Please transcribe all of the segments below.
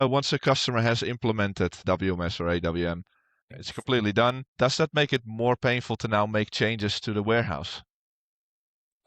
Once a customer has implemented WMS or AWM, it's completely done. Does that make it more painful to now make changes to the warehouse?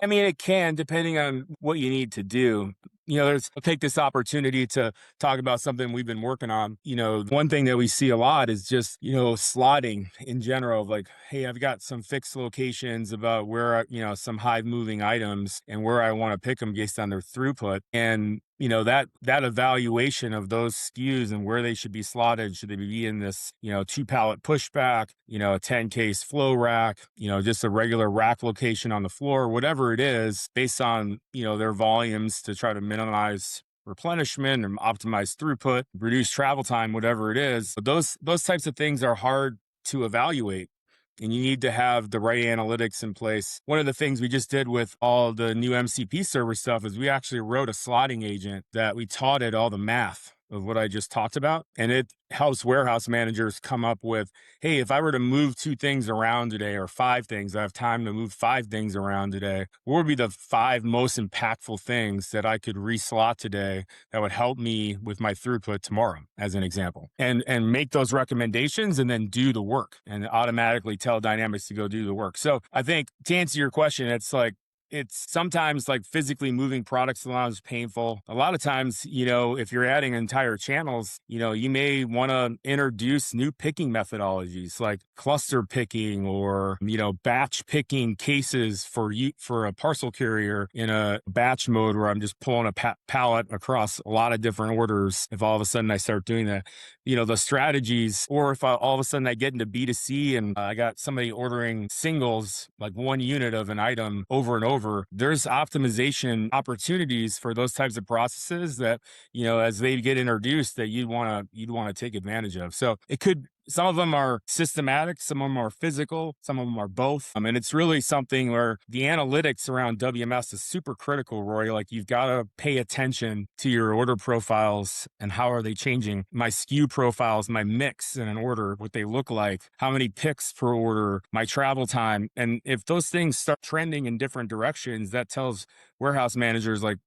I mean, it can, depending on what you need to do. I'll take this opportunity to talk about something we've been working on. One thing that we see a lot is just, slotting in general. Like, hey, I've got some fixed locations about where, some high moving items and where I want to pick them based on their throughput. And, that evaluation of those SKUs and where they should be slotted. Should they be in this, 2 pallet pushback, a 10 case flow rack, just a regular rack location on the floor, whatever it is, based on, their volumes to try to minimize replenishment and optimize throughput, reduce travel time, whatever it is. But those types of things are hard to evaluate. And you need to have the right analytics in place. One of the things we just did with all the new MCP server stuff is we actually wrote a slotting agent that we taught it all the math of what I just talked about. And it helps warehouse managers come up with, hey, if I were to move 2 things around today or 5 things, I have time to move 5 things around today. What would be the 5 most impactful things that I could reslot today that would help me with my throughput tomorrow, as an example? And make those recommendations and then do the work and automatically tell Dynamics to go do the work. So I think to answer your question, it's sometimes like physically moving products around is painful. A lot of times, if you're adding entire channels, you may want to introduce new picking methodologies like cluster picking or, batch picking cases for a parcel carrier in a batch mode where I'm just pulling a pallet across a lot of different orders. If all of a sudden I start doing that, the strategies, or if all of a sudden I get into B2C and I got somebody ordering singles, like 1 unit of an item over and over, there's optimization opportunities for those types of processes that, as they get introduced, that you'd want to take advantage of. So some of them are systematic, some of them are physical, some of them are both. And it's really something where the analytics around WMS is super critical, Roy. Like, you've got to pay attention to your order profiles and how are they changing. My SKU profiles, my mix in an order, what they look like, how many picks per order, my travel time. And if those things start trending in different directions, that tells warehouse managers, like,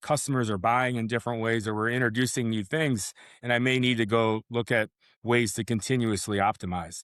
customers are buying in different ways, or we're introducing new things, and I may need to go look at ways to continuously optimize.